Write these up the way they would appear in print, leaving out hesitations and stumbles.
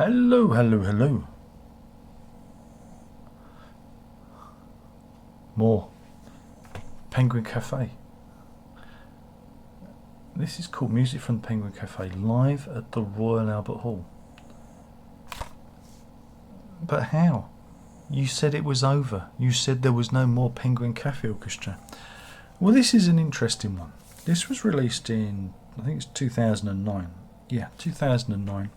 Hello, hello, hello. More Penguin Cafe. This is called Music from the Penguin Cafe, live at the Royal Albert Hall. But how? You said it was over. You said there was no more Penguin Cafe Orchestra. Well, this is an interesting one. This was released in, I think it's 2009. Yeah, 2009.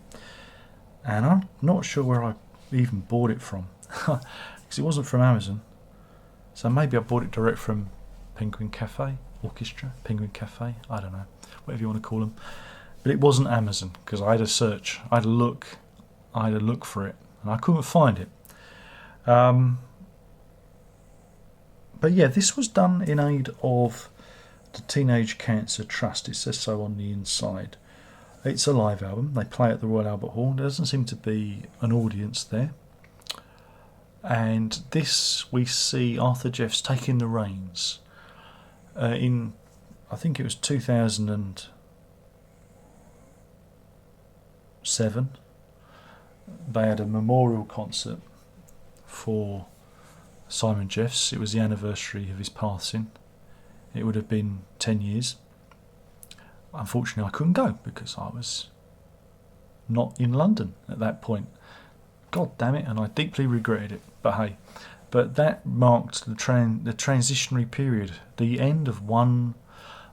And I'm not sure where I even bought it from. Because it wasn't from Amazon. So maybe I bought it direct from Penguin Cafe Orchestra, Penguin Cafe, I don't know, whatever you want to call them. But it wasn't Amazon, because I had a search, I had a look for it, and I couldn't find it. But yeah, this was done in aid of the Teenage Cancer Trust. It says so on the inside. It's a live album. They play at the Royal Albert Hall. There doesn't seem to be an audience there. And this, we see Arthur Jeffs taking the reins in, I think it was 2007. They had a memorial concert for Simon Jeffs. It was the anniversary of his passing. It would have been 10 years. Unfortunately, I couldn't go because I was not in London at that point. God damn it, and I deeply regretted it. But hey, that marked the transitionary period, the end of one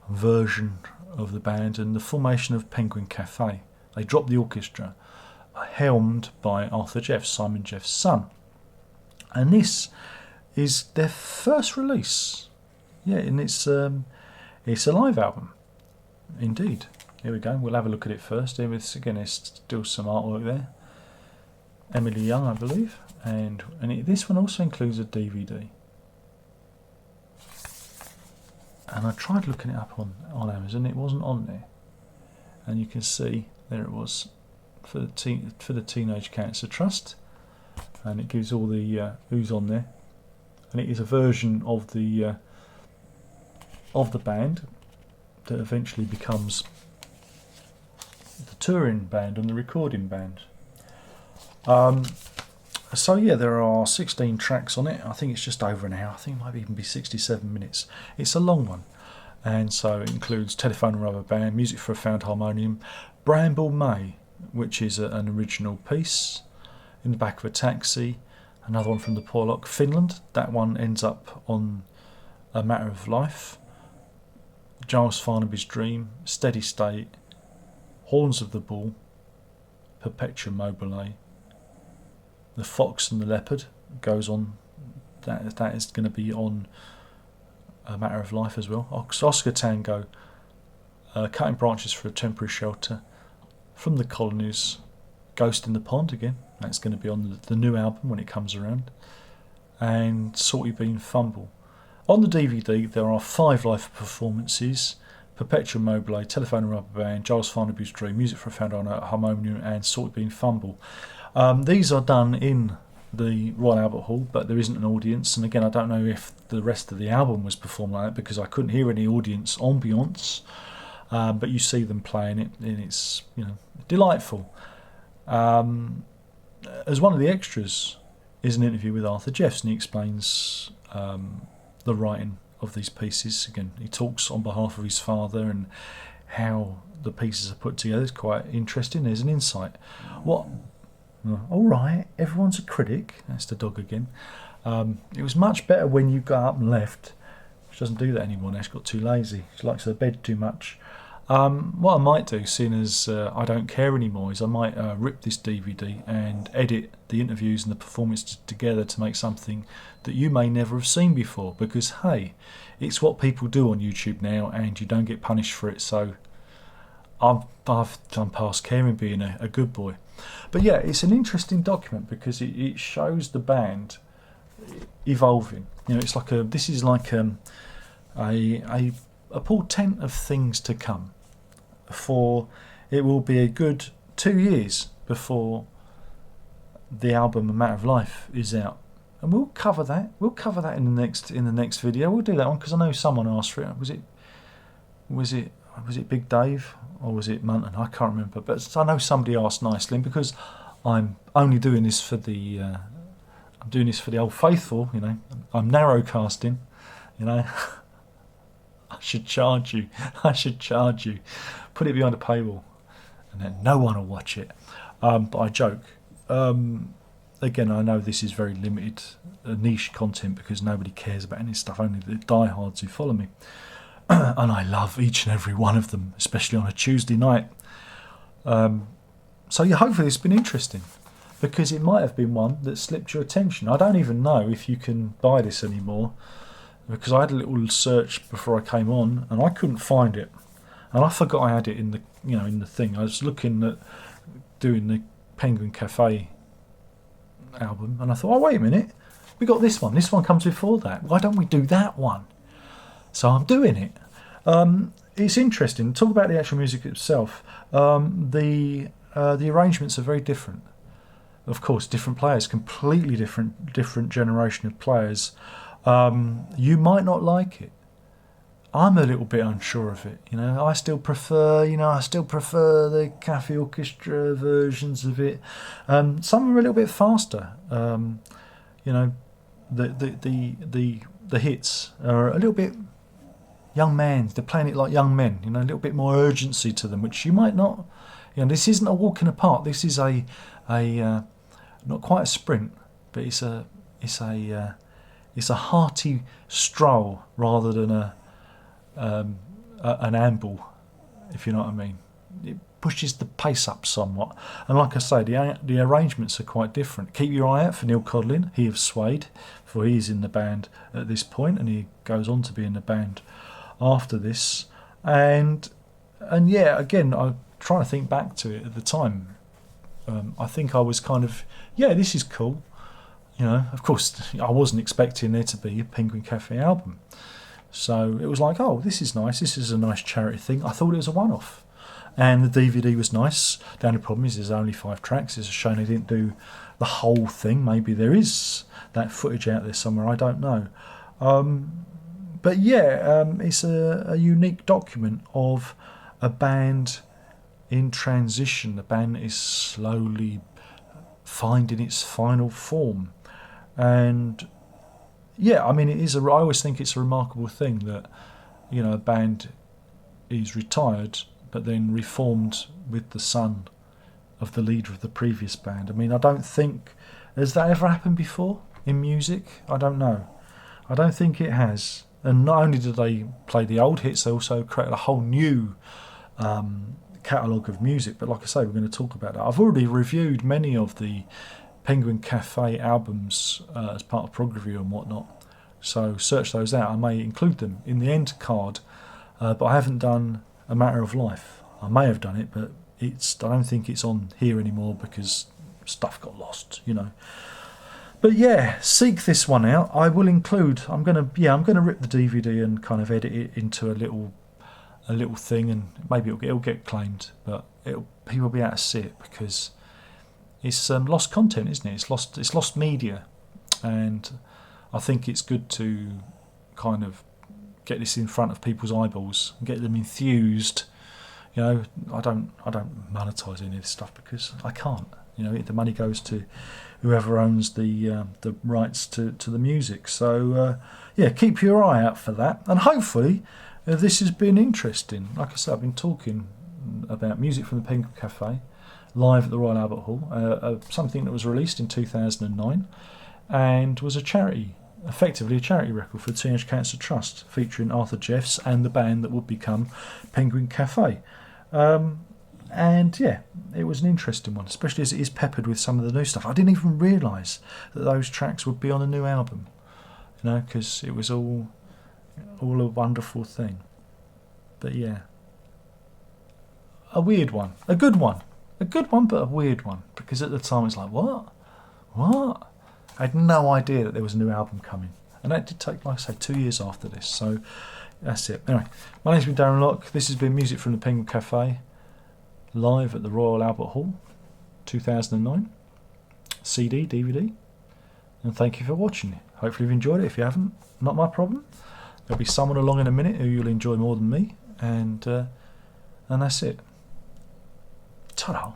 version of the band and the formation of Penguin Cafe. They dropped the orchestra, helmed by Arthur Jeffs, Simon Jeffs' son. And this is their first release. Yeah, and it's a live album. Indeed. Here we go. We'll have a look at it first. There's still some artwork there. Emily Young, I believe, and this one also includes a DVD. And I tried looking it up on Amazon. It wasn't on there, and you can see there it was for the Teenage Cancer Trust, and it gives all the who's on there, and it is a version of the band that eventually becomes the touring band and the recording band. So yeah, there are 16 tracks on it. I think it's just over an hour. I think it might even be 67 minutes. It's a long one, and so it includes Telephone and Rubber Band, Music for a Found Harmonium, Bramble May, which is an original piece, In the Back of a Taxi, another one from the Porlock, Finland. That one ends up on A Matter of Life, Giles Farnaby's Dream, Steady State, Horns of the Bull, Perpetuum Mobile, The Fox and the Leopard goes on. That is going to be on A Matter of Life as well. Oscar Tango, Cutting Branches for a Temporary Shelter, From the Colonies, Ghost in the Pond again. That's going to be on the new album when it comes around. And Salty Bean Fumble. On the DVD, there are 5 live performances: Perpetuum Mobile, Telephone and Rubber Band, Giles Farnaby's Dream, Music for a Found Harmonium, and Salty Bean Fumble. These are done in the Royal Albert Hall, but there isn't an audience. And again, I don't know if the rest of the album was performed like that because I couldn't hear any audience ambience. But you see them playing it, and it's delightful. As one of the extras is an interview with Arthur Jeffs, and he explains the writing of these pieces. Again, he talks on behalf of his father and how the pieces are put together. It's quite interesting. There's an insight. What? All right, everyone's a critic. That's the dog again. It was much better when you got up and left. She doesn't do that anymore now. She got too lazy. She likes her bed too much. What I might do, seeing as I don't care anymore, is I might rip this DVD and edit the interviews and the performances together to make something that you may never have seen before. Because hey, it's what people do on YouTube now, and you don't get punished for it. So I'm past caring, being a good boy. But yeah, it's an interesting document because it shows the band evolving. It's like this is like a portent of things to come. For it will be a good 2 years before the album A Matter of Life is out, and we'll cover that. We'll cover that in the next video. We'll do that one because I know someone asked for it. Was it Big Dave or was it Munton? I can't remember, but I know somebody asked nicely, and because I'm only doing this for the I'm doing this for the old faithful, you know. I'm narrowcasting, you know. I should charge you. I should charge you. Put it behind a paywall, and then no one will watch it. But I joke. Again, I know this is very limited, niche content because nobody cares about any stuff. Only the diehards who follow me, and I love each and every one of them, especially on a Tuesday night. So yeah, hopefully it's been interesting, because it might have been one that slipped your attention. I don't even know if you can buy this anymore, because I had a little search before I came on and I couldn't find it, and I forgot I had it in the in the thing. I was looking at doing the Penguin Cafe album, and I thought, oh wait a minute, we got this one. This one comes before that. Why don't we do that one? So I'm doing it. It's interesting. Talk about the actual music itself. The arrangements are very different. Of course, different players, completely different generation of players. You might not like it. I'm a little bit unsure of it. I still prefer the Cafe Orchestra versions of it. Some are a little bit faster. The hits are a little bit young man. They're playing it like young men. A little bit more urgency to them, which you might not. This isn't a walk in the park. This is a not quite a sprint, but it's a hearty stroll rather than an amble, if you know what I mean. It pushes the pace up somewhat, and like I say, the arrangements are quite different. Keep your eye out for Neil Codlin, he of Suede, for he's in the band at this point, and he goes on to be in the band after this. And yeah, again, I'm trying to think back to it at the time. I think I was kind of, yeah, this is cool. Of course, I wasn't expecting there to be a Penguin Cafe album. So it was like, oh, this is nice. This is a nice charity thing. I thought it was a one-off. And the DVD was nice. The only problem is there's only 5 tracks. It's a shame they didn't do the whole thing. Maybe there is that footage out there somewhere. I don't know. But yeah, it's a unique document of a band in transition. The band is slowly finding its final form. And yeah, I mean, I always think it's a remarkable thing that, a band is retired but then reformed with the son of the leader of the previous band. I mean, I don't think, has that ever happened before in music? I don't know. I don't think it has. And not only did they play the old hits, they also created a whole new catalogue of music. But like I say, we're going to talk about that. I've already reviewed many of the Penguin Cafe albums as part of Prog Review and whatnot, so search those out. I may include them in the end card, but I haven't done A Matter of Life. I may have done it, but I don't think it's on here anymore because stuff got lost, But yeah, seek this one out. I will include. I'm gonna rip the DVD and kind of edit it into a little thing, and maybe it'll get claimed, but people will be able to see it because it's lost content, isn't it? It's lost media, and I think it's good to kind of get this in front of people's eyeballs and get them enthused. I don't monetize any of this stuff because I can't. The money goes to whoever owns the rights to the music. So yeah, keep your eye out for that, and hopefully this has been interesting. Like I said, I've been talking about music from the Penguin Cafe live at the Royal Albert Hall, something that was released in 2009 and was effectively a charity record for the Teenage Cancer Trust, featuring Arthur Jeffs and the band that would become Penguin Cafe. And yeah, it was an interesting one, especially as it is peppered with some of the new stuff. I didn't even realise that those tracks would be on a new album, because it was all a wonderful thing. But yeah, a weird one, a good one, but a weird one, because at the time it's like, what? I had no idea that there was a new album coming, and that did take, like I say, 2 years after this. So that's it. Anyway, my name's been Darren Locke. This has been music from the Penguin Cafe, live at the Royal Albert Hall, 2009, CD, DVD, and thank you for watching. Hopefully you've enjoyed it. If you haven't, not my problem. There'll be someone along in a minute who you'll enjoy more than me, and that's it. Ta-da.